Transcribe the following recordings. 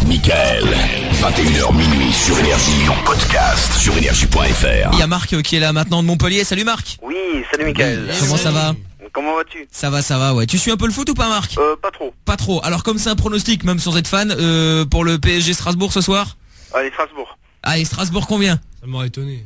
Michael, 21h minuit sur Énergie, en podcast sur énergie.fr. Il y a Marc qui est là maintenant de Montpellier. Salut Marc. Oui, salut Michael. Comment ça va? Comment vas-tu? Ça va, ouais. Tu suis un peu le foot ou pas, Marc? Pas trop. Pas trop. Alors comme c'est un pronostic, même sans être fan, pour le PSG Strasbourg ce soir? Allez, Strasbourg. Allez, Strasbourg combien? Ça m'aurait étonné.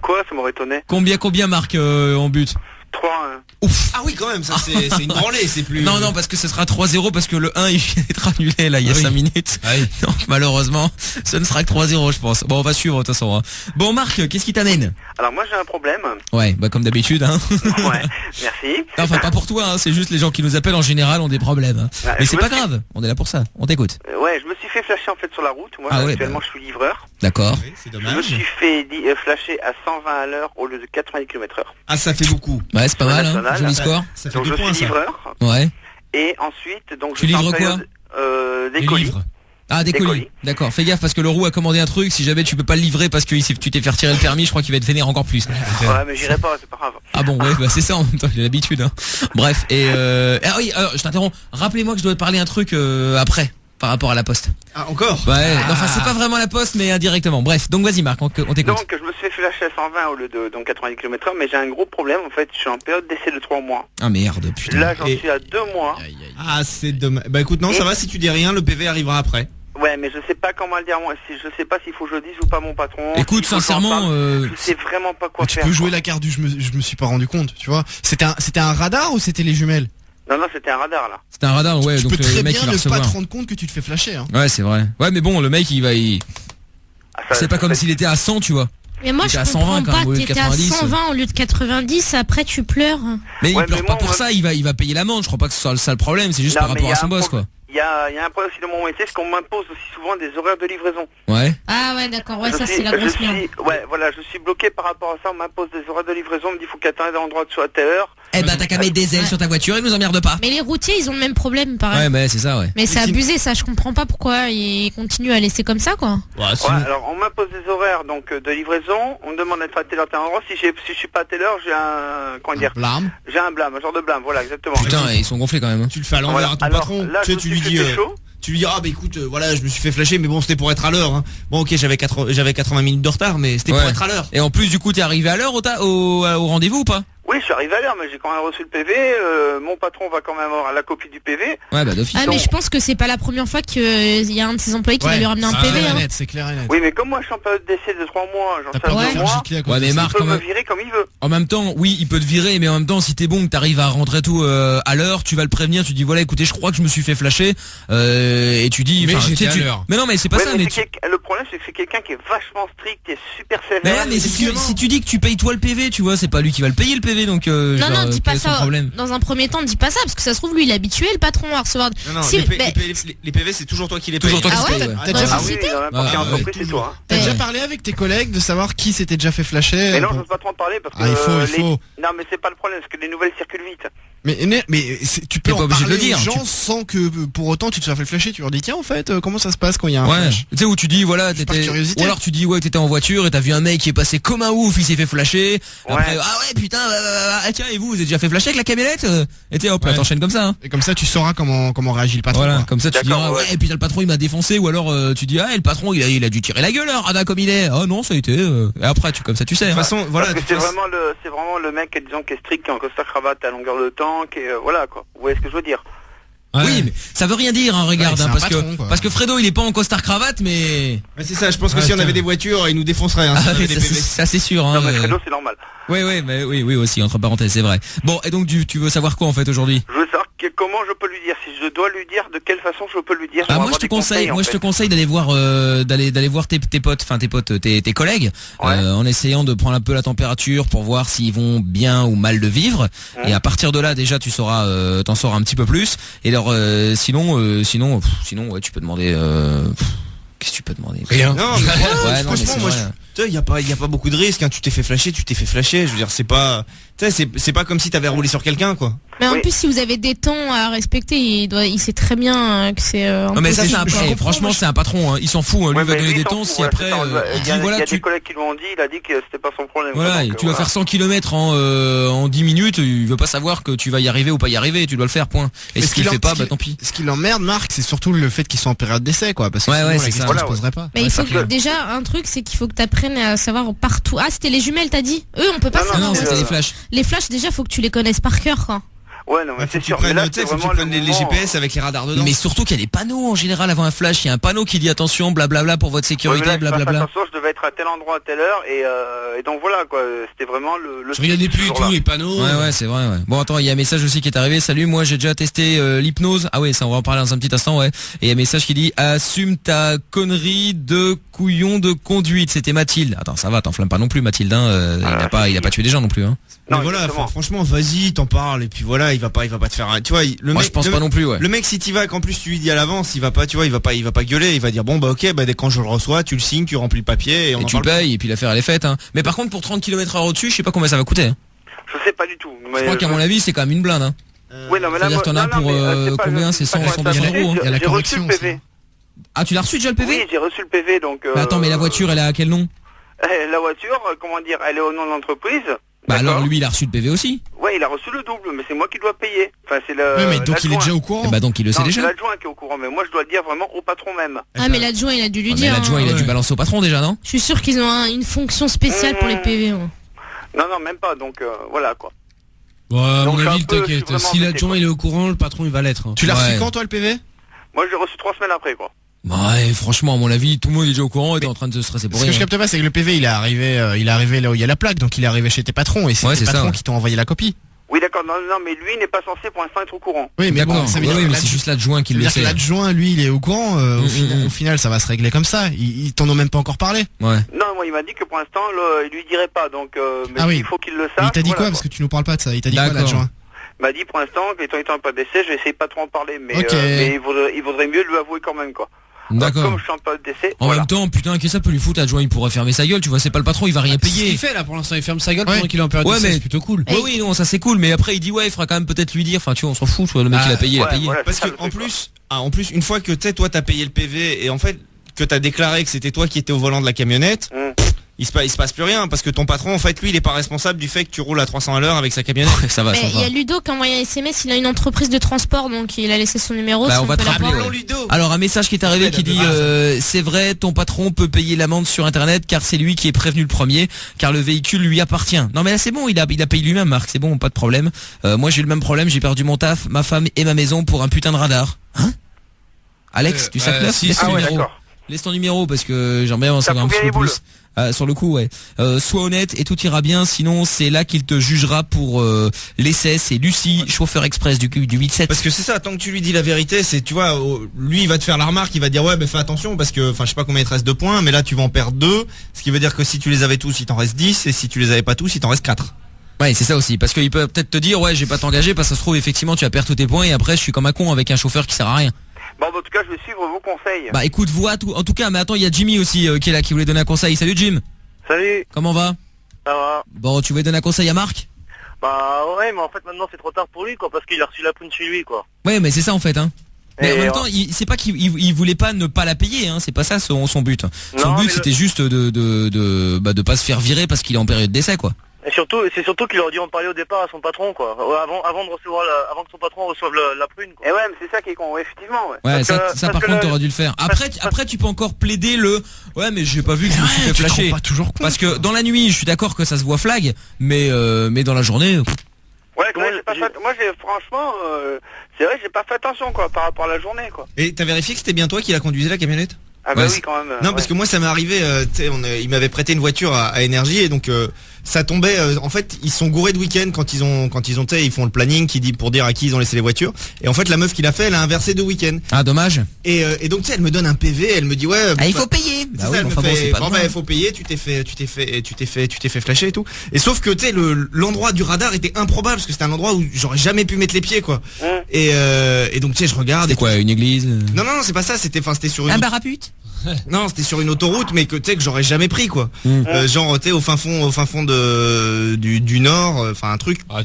Quoi? Ça m'aurait étonné. Combien Marc en but? 3-1. Ouf. Ah oui, quand même, ça c'est une branlée, c'est plus... Non, parce que ce sera 3-0 parce que le 1 il vient d'être annulé là il y a 5 minutes. Ah oui. Donc malheureusement, ce ne sera que 3-0 je pense. Bon, on va suivre de toute façon. Hein. Bon Marc, qu'est-ce qui t'amène? Alors moi j'ai un problème. Ouais, bah comme d'habitude hein. Ouais, merci. Non, enfin pas pour toi, hein, c'est juste les gens qui nous appellent en général ont des problèmes. Hein. Ouais, Mais c'est pas grave, on est là pour ça. On t'écoute. Ouais, je me suis fait flasher en fait sur la route. Moi Ah ouais, actuellement je suis livreur. D'accord. Oui, c'est Je me dommage. suis fait flasher à 120 à l'heure au lieu de 90 km/h. Ah, ça fait beaucoup. Ouais, c'est pas mal hein. National. Joli score. Ça fait Donc 2 je points, suis ça. livreur. Ouais. Et ensuite donc Tu je suis en livres quoi? période, des colis. Ah, des Des colis. colis. D'accord. Fais gaffe parce que le roux a commandé un truc. Si jamais tu peux pas le livrer parce que tu t'es fait retirer le permis, je crois qu'il va être vénère encore plus. Ouais, mais j'irai pas, c'est pas grave. Ah bon, ouais, bah c'est ça en même temps, j'ai l'habitude. Hein. Bref, et ah oui, alors, je t'interromps. Rappelez-moi que je dois te parler un truc après, par rapport à la poste. Ah, encore? Ouais, non, enfin c'est pas vraiment la poste, mais indirectement. Bref, donc vas-y Marc, on t'écoute. Donc je me suis fait flasher à 120 au lieu de donc 90 km/h, mais j'ai un gros problème en fait. Je suis en période d'essai de 3 mois. Ah merde, putain. Là j'en Et- suis à 2 mois. Ah, c'est dommage. Bah écoute, non, ça va, si tu dis rien, le PV arrivera après. Ouais, mais je sais pas comment le dire moi. Je sais pas s'il faut que je le dise ou pas mon patron. Écoute, s'il faut que j'en sincèrement, parle. Je sais vraiment pas quoi Tu faire. peux jouer la carte du je me suis pas rendu compte, tu vois. C'était un radar ou c'était les jumelles? Non, c'était un radar là. C'était un radar, ouais, Tu donc peux très le mec bien il va ne recevoir. pas te rendre compte que tu te fais flasher. Hein. Ouais, c'est vrai. Ouais, mais bon, le mec Ah, ça- c'est pas ça comme fait- s'il était à 100, tu vois. Mais moi T'étais je à 120 comprends quand même, pas, au lieu de t'étais à 90. 120 au lieu de 90, après tu pleures. Mais Ouais, il pleure mais pas moi, pour moi- ça, il va payer l'amende. Je crois pas que ce soit ça le problème, c'est juste Non, par mais rapport y à a son un boss, pro- quoi. Il y a un problème aussi dans mon métier, c'est qu'on m'impose aussi souvent des horaires de livraison. Ouais. Ah ouais d'accord, ouais Je ça suis- c'est la grosse je merde. suis- Ouais, voilà, je suis bloqué par rapport à ça. On m'impose des horaires de livraison. On me dit faut qu'à tel endroit tu sois à telle heure. Eh ben t'as qu'à mettre des ailes sur ta voiture, il nous emmerde pas. Mais les routiers ils ont le même problème pareil. Ouais, mais c'est ça, ouais. Mais c'est Mais si- abusé ça, je comprends pas pourquoi ils continuent à laisser comme ça quoi. Ouais, Ouais, sinon- alors on m'impose des horaires donc de livraison. On me demande d'être à tel endroit. Si je suis pas à telle heure, j'ai un comment dire, Blâme. j'ai un blâme, un genre de blâme. Voilà, exactement. Putain, ils sont gonflés quand même. Hein. Tu le fais à l'envers Voilà. à ton Alors, patron. là, Tu sais, je tu me lui suis dis... fait chaud. Tu lui dis, ah bah écoute, voilà, je me suis fait flasher, mais bon, c'était pour être à l'heure. Hein. Bon, ok, j'avais 80 minutes de retard, mais c'était pour Ouais. être à l'heure. Et en plus, du coup, t'es arrivé à l'heure au rendez-vous ou pas? Oui, je suis arrivé à l'heure, mais j'ai quand même reçu le PV. Mon patron va quand même avoir la copie du PV. Ouais, bah d'office. Ah mais je pense que c'est pas la première fois qu'il y a un de ses employés qui va lui ramener un Ah, PV. clair hein. et net, c'est clair et net. Oui, mais comme moi je suis en période d'essai de 3 mois, j'en T'as suis pas à envie de 2 faire mois, gicler à cause Ouais, de mais ça. Marc, il peut quand me même. virer comme il veut. En même temps, oui, il peut te virer, mais en même temps, si t'es bon, que t'arrives à rentrer tout à l'heure, tu vas le prévenir, tu dis voilà, écoutez, je crois que je me suis fait flasher, et tu dis, Mais enfin, j'étais tu sais, à l'heure. Mais non, mais c'est pas Ouais, ça, mais mais c'est le problème, c'est que c'est quelqu'un qui est vachement strict, qui est super sévère. Mais ouais, mais si tu dis que tu payes toi le PV, tu vois, c'est pas lui qui va le payer le PV, donc Non, dis pas quel est son ça. problème? Dans un premier temps, dis pas ça parce que ça se trouve lui il est habitué le patron à recevoir. Non, non, Si, mais- les PV, c'est toujours toi qui les Toujours payes. toi qui Ah paye, ouais ouais. T'as Dans déjà, la Ah oui, société dans n'importe quelle Ouais, entreprise, c'est toi. Hein. t'as Ouais. déjà parlé avec tes collègues de savoir qui s'était déjà fait flasher? Mais non, je veux pas trop en parler parce que Ah, il faut. non, mais c'est pas le problème, parce que les nouvelles circulent vite. Tu peux T'es pas en obligé de parler le dire, aux gens tu- sans que pour autant tu te sois fait flasher. Tu leur dis tiens en fait comment ça se passe quand il y a un Ouais, flash? tu sais où tu dis voilà, Juste par t'étais, curiosité. ou alors tu dis ouais, t'étais en voiture et t'as vu un mec qui est passé comme un ouf, il s'est fait flasher. Après, Ouais. ah ouais, putain, tiens, et vous êtes déjà fait flasher avec la camionnette? Et t'es hop, là, Ouais. t'enchaînes comme ça, hein. Et comme ça tu sauras comment réagit le patron. Voilà, quoi. comme ça tu D'accord, diras ouais. ouais, et puis le patron il m'a défoncé, ou alors tu dis ah, et le patron il a dû tirer la gueule, hein, radin comme il est. Ah non, ça a été. Et après, comme ça tu sais. De Hein. toute façon, voilà. Parce que c'est vraiment le mec, disons, qui est strict, qui est en costard cravate à longueur de temps, qui est, voilà, quoi. Vous voyez ce que je veux dire? Oui, mais ça veut rien dire, hein, regarde, Ouais, hein, c'est un parce patron, que quoi. parce que Fredo il est pas en costard cravate, mais Ouais, c'est ça, je pense que Ouais, si on tiens. avait des voitures, ils nous défonceraient. Hein, si on ah, avait ça, des PV. ça c'est sûr. Hein, Non, mais Fredo, c'est normal. ouais, mais oui aussi entre parenthèses, c'est vrai. Bon, et donc tu veux savoir quoi en fait aujourd'hui? Je veux savoir comment je peux lui dire, si je dois lui dire, de quelle façon je peux lui dire. Ah, pour moi avoir je te des conseils, conseille, en fait. d'aller voir d'aller voir tes potes, enfin tes collègues, Ouais. en essayant de prendre un peu la température pour voir s'ils vont bien ou mal le vivre. Et à partir de là déjà tu sauras, t'en sauras un petit peu plus. Et alors sinon ouais, tu peux demander. Qu'est-ce que tu peux demander? Rien. Non, mais Ouais, non, mais franchement, c'est moi, vrai. il y a pas beaucoup de risques, hein. Tu t'es fait flasher. Je veux dire, c'est pas, tu sais, c'est pas comme si t'avais roulé sur quelqu'un, quoi. Mais en Oui. plus, si vous avez des temps à respecter, il sait très bien que c'est. Non mais ça c'est impossible. franchement c'est un patron, hein. Il s'en fout, hein. Lui Ouais, il va mais donner lui, des il s'en temps fout, si ouais, après c'est ça, il il dit y a voilà des tu collègues qui l'ont dit, il a dit que c'était pas son problème. voilà, donc, tu vas faire 100 km en 10 minutes, il veut pas savoir que tu vas y arriver ou pas y arriver, tu dois le faire, point. Et Mais si tu le fais pas, bah tant pis. Ce qui l'emmerde, Marc, c'est surtout le fait qu'ils sont en période d'essai, quoi. Parce que Ouais, sinon, ouais, la c'est question ça. ne se Voilà, poserait pas. Mais Ouais, il faut c'est que clair. déjà un truc, c'est qu'il faut que tu apprennes à savoir partout. Ah, c'était les jumelles, t'as dit. Eux, on peut pas Non, non, Ah savoir. non, mais, c'était les flashs. Les flashs, déjà, faut que tu les connaisses par cœur, quoi. Ouais, non, mais Faut c'est que tu sûr. Mais là, prennes, tu c'est sais, faut que tu vraiment prennes le les moment. GPS avec les radars dedans. Mais surtout qu'il y a des panneaux en général avant un flash, il y a un panneau qui dit attention, blablabla pour votre Ouais, mais sécurité, là, je fais blablabla. attention, je devais être à tel endroit à telle heure et donc voilà quoi. C'était vraiment le. Je regardais plus du tout les panneaux. Ouais, c'est vrai, ouais. Bon, attends, il y a un message aussi qui est arrivé. Salut, moi j'ai déjà testé l'hypnose. Ah ouais, ça on va en parler dans un petit instant, ouais. Et il y a un message qui dit assume ta connerie de couillon de conduite. C'était Mathilde. Attends, ça va, t'enflamme pas non plus Mathilde, hein. Il a pas tué des gens non plus, hein. Mais Non, voilà, exactement. franchement, vas-y, t'en parles et puis voilà, il va pas te faire, tu vois, le Moi mec, je pense le- pas non plus, ouais. Le mec, si t'y vas, qu'en plus tu lui dis à l'avance, il va pas, tu vois, il va pas gueuler, il va dire bon bah ok, bah dès quand je le reçois, tu le signes, tu remplis le papier et on Et en tu parle. payes et puis l'affaire elle est faite, hein. Mais par contre pour 30 km/h au-dessus, je sais pas combien ça va coûter, hein. Je sais pas du tout. Je crois qu'à mon avis c'est quand même une blinde, hein. Oui, non, mais là, C'est-à-dire t'en as non, pour, mais, euh, c'est pas- combien, c'est pas 100, comment 100 ça euros, s'appelle. hein. Il y a la J'ai reçu correction le PV. Ah tu l'as reçu déjà le PV? Oui, j'ai reçu le PV donc. Bah attends, mais la voiture elle est à quel nom? La voiture, comment dire, elle est au nom de l'entreprise. Bah alors D'accord. lui il a reçu le PV aussi. Ouais, il a reçu le double, mais c'est moi qui dois payer. Enfin, c'est le. Ouais, mais donc il est l'adjoint. déjà au courant. Et bah donc il le sait Non, c'est déjà. l'adjoint qui est au courant, mais moi je dois le dire vraiment au patron même. Ah, mais l'adjoint, il a dû lui Ouais, mais dire. l'adjoint hein. il a dû balancer au patron déjà, non? Je suis sûr qu'ils ont une fonction spéciale pour les PV. hein. Non, non, même pas. Donc voilà quoi. Bon, à Donc, mon je suis avis, un peu- t'inquiète. je suis vraiment Si embêté, l'adjoint quoi. il est au courant, le patron il va l'être. hein. Tu l'as reçu Ouais. quand, toi, le PV? Moi, j'ai reçu 3 semaines après quoi. Ouais, franchement, à mon avis, tout le monde est déjà au courant et t'es en train de se stresser pour Ce que rien. je capte pas, c'est que le PV, il est arrivé là où il y a la plaque, donc il est arrivé chez tes patrons, et c'est Ouais, tes c'est ça, patrons ouais. qui t'ont envoyé la copie. Oui, d'accord. Non, non, mais lui n'est pas censé pour l'instant être au courant. Oui, mais D'accord, bon, ça veut ouais, dire ouais, que mais c'est juste l'adjoint qui ça veut le dire que sait. l'adjoint, lui, il est au courant. Mm. Au final, ça va se régler comme ça. Ils t'en ont même pas encore parlé. Ouais. Non, moi, il m'a dit que pour l'instant, il lui dirait pas. Donc, mais Ah oui. il faut qu'il le Mais sache. il t'a dit voilà, quoi? Parce que tu nous parles pas de ça. Il t'a dit quoi, D'accord. l'adjoint? Il m'a dit pour l'instant, étant pas d'essai, je vais essayer pas trop en parler, mais, Ok. mais il vaudrait mieux lui avouer quand même quoi. D'accord. Comme je suis en période d'essai, En voilà. même temps, putain, qu'est-ce que ça peut lui foutre, l'adjoint? Il pourrait fermer sa gueule, tu vois, c'est pas le patron, il va rien C'est ce payer. qu'il fait là pour l'instant, il ferme sa gueule Ouais. pendant qu'il est en période Ouais, d'essai, mais- c'est plutôt cool. Ouais, oui, non, ça c'est cool, mais après il dit ouais, il fera quand même peut-être lui dire, enfin tu vois, on s'en fout, tu vois, le mec Ah, il a payé, il a ouais, payé. voilà. Parce c'est ça, que le en truc, plus, une fois que tu sais, toi t'as payé le PV et en fait que t'as déclaré que c'était toi qui étais au volant de la camionnette, il se passe plus rien parce que ton patron en fait lui il est pas responsable du fait que tu roules à 300 à l'heure avec sa camionnette. Ouais, ça va, Mais ça il y va. a Ludo qui a envoyé un SMS, il a une entreprise de transport, donc il a laissé son numéro. Bah, si on va peut te rappeler, l'avoir. ouais. Ludo. Alors un message qui est arrivé Ouais, qui de dit base. c'est vrai, ton patron peut payer l'amende sur internet car c'est lui qui est prévenu le premier, car le véhicule lui appartient. Non mais là c'est bon, il a payé lui-même, Marc, c'est bon, pas de problème. Moi j'ai eu le même problème, j'ai perdu mon taf, ma femme et ma maison pour un putain de radar. Hein Alex, tu sais si, laisse Ah ton ouais, numéro. d'accord. Laisse ton numéro parce que j'aimerais bien en Ça savoir un fout petit bien peu les plus. Sur le coup, ouais. Sois honnête et tout ira bien, sinon c'est là qu'il te jugera pour l'essai. C'est Lucie, chauffeur express du 8-7. Parce que c'est ça, tant que tu lui dis la vérité, c'est, tu vois, lui il va te faire la remarque, il va dire ouais bah fais attention parce que, enfin je sais pas combien il te reste de points, mais là tu vas en perdre 2, ce qui veut dire que si tu les avais tous il t'en reste 10 et si tu les avais pas tous il t'en reste 4. Ouais, c'est ça aussi, parce qu'il peut peut-être te dire ouais, j'ai pas t'engager parce que ça se trouve effectivement tu vas perdre tous tes points et après je suis comme un con avec un chauffeur qui sert à rien. Bon, en tout cas, je vais suivre vos conseils. Bah écoute, en tout cas, mais attends, il y a Jimmy aussi qui est là, qui voulait donner un conseil. Salut Jim. Salut, Comment va? ça va? Bon, tu voulais donner un conseil à Marc? Bah ouais, mais en fait maintenant c'est trop tard pour lui quoi, parce qu'il a reçu la prune chez lui quoi. Ouais, mais c'est ça en fait, hein. Mais Et en même ouais. temps, c'est pas qu'il voulait pas ne pas la payer, hein. C'est pas ça son but. Son Non, but mais c'était juste de pas se faire virer parce qu'il est en période d'essai, quoi. Et c'est surtout qu'il aurait dû en parler au départ à son patron quoi, avant de recevoir avant que son patron reçoive la prune quoi. Et ouais, mais c'est ça qui est con, ouais, effectivement, ouais. Ouais, Parce ça que- par parce que contre le- t'aurais dû le faire. Après tu peux encore plaider ouais, mais j'ai pas vu que je me suis fait Tu te flasher. rends pas toujours compte. Parce que dans la nuit, je suis d'accord que ça se voit flag, mais dans la journée. Ouais, Moi, moi, j'ai franchement, c'est vrai, j'ai pas fait attention, quoi, par rapport à la journée, quoi. Et t'as vérifié que c'était bien toi qui la conduisait la camionnette? Ah bah Ouais, oui, quand même. Non, parce que moi ça m'est arrivé, tu sais, il m'avait prêté une voiture à énergie et donc ça tombait. En fait, ils sont gourés de week-end quand ils ont, tu sais, ils font le planning qui dit pour dire à qui ils ont laissé les voitures. Et en fait, la meuf qui l'a fait, elle a inversé de week-end. Ah, dommage. Et donc tu sais, elle me donne un PV, elle me dit ouais. Ah, il bah, faut payer. c'est Bah ça, oui, elle mais me enfin bon, fait, c'est pas bon demain. bah il faut payer, tu t'es fait flasher et tout. Et sauf que tu sais l'endroit du radar était improbable parce que c'était un endroit où j'aurais jamais pu mettre les pieds quoi. Et donc tu sais je regarde. C'est quoi, une église? Non, c'est pas ça, c'était sur une Un bar à pute? Non, c'était sur une autoroute, mais que tu sais que j'aurais jamais pris quoi. Genre tu sais au fin fond du nord, enfin un truc. Ah,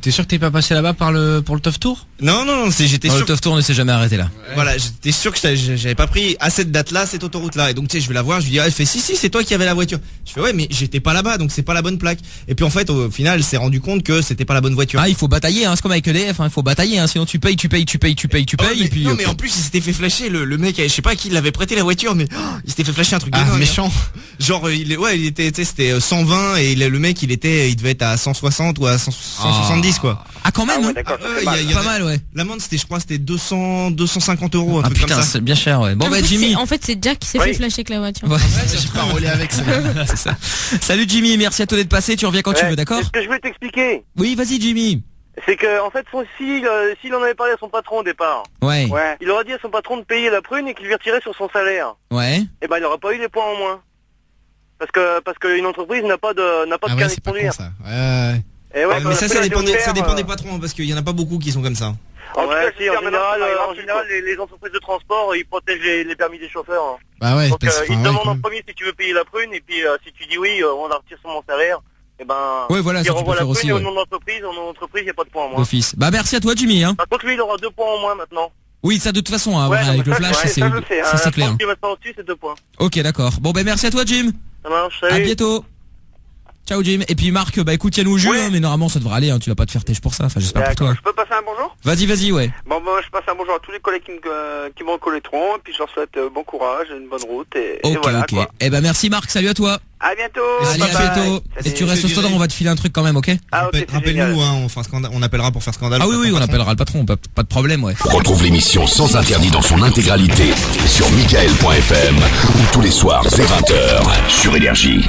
t'es sûr que t'es pas passé là-bas pour le Tough Tour? Non, j'étais sûr. Le Tough Tour ne s'est jamais arrêté là. Voilà, j'étais sûr que j'avais pas pris à cette date-là cette autoroute-là. Et donc tu sais, je vais la voir, je lui dis, elle fait si, c'est toi qui avais la voiture. Je fais ouais, mais j'étais pas là-bas, donc c'est pas la bonne plaque. Et puis en fait, au final, elle s'est rendu compte que c'était pas la bonne voiture. Ah, il faut batailler, hein, c'est comme avec EDF, hein, il faut batailler, hein, sinon tu payes, et puis. Non, mais en plus, il s'était fait flasher le mec, je sais pas à qui il avait prêté la voiture, mais il s'était fait flasher un truc de dingue, méchant. Genre il était, tu sais, c'était 120 et le mec il devait être à 160 ou à 170 quoi. Ah quand même. Ah ouais, hein. d'accord, Ouais, c'est Pas mal, ouais. L'amende c'était, je crois, c'était 250 €, un Ah truc putain, comme ça. c'est bien cher, ouais. Bon En bah fait, Jimmy. En fait, c'est Jack qui s'est Oui. fait flasher avec la voiture. Ouais. J'ai pas roulé avec ça. C'est ça. Salut Jimmy, merci à toi d'être passé, tu reviens quand tu veux, d'accord? C'est ce que je voulais t'expliquer. Oui, vas-y Jimmy. C'est que, en fait, s'il en avait parlé à son patron au départ, Ouais. Ouais. il aurait dit à son patron de payer la prune et qu'il lui retirait sur son salaire. Ouais. Et ben, il n'aurait pas eu les points en moins. Parce que une entreprise n'a pas de Ah ouais, carnet de c'est pas con conduire. ça. Ouais. Et Ouais, quand mais la ça prune a été dépend des offerte, patrons, hein, parce qu'il y en a pas beaucoup qui sont comme ça. En tout cas, Ouais, je si, veux en dire, maintenant, général, les entreprises de transport, ils protègent les permis des chauffeurs. Hein. Bah ouais, Donc, parce que, ils te enfin, ouais, demandent quand en même. premier si tu veux payer la prune, et puis si tu dis oui, on la retire sur mon salaire, et ben, Ouais, voilà, il ça tu peux renvoie la faire prune aussi, et au ouais. nom de l'entreprise, il n'y a pas de points en moins. D'office. Bah merci à toi Jimmy, hein. Par contre, lui, il aura 2 points en moins maintenant. Oui, ça de toute façon, hein, Ouais, voilà, non, avec mais le ça, flash, ouais, ça, ça, je sais, ça, c'est clair. Qui va pas au-dessus, c'est 2 points. Ok, d'accord. Bon ben merci à toi Jim. Ça marche, À salut. bientôt. Ciao Jim. Et puis Marc, bah écoute, tiens-nous au jus, Ouais. hein, mais normalement ça devrait aller, hein, tu vas pas te faire têche pour ça, enfin j'espère pour toi. Je peux passer un bonjour? Vas-y, ouais. Bon, je passe un bonjour à tous les collègues qui me reconnaîtront, et puis je leur souhaite bon courage, une bonne route, et Ok, voilà, ok. quoi. Eh ben merci Marc, salut à toi. À bientôt. Allez, bye à bye. bientôt. Salut. Et tu restes au Salut. stand, on va te filer un truc quand même, ok? Ah, ok, c'est Rappelle-nous, génial. hein, on appellera pour faire scandale. Ah oui, on appellera le patron, pas de problème, ouais. Retrouve l'émission Sans Interdit dans son intégralité sur michael.fm ou tous les soirs dès 20h sur Énergie.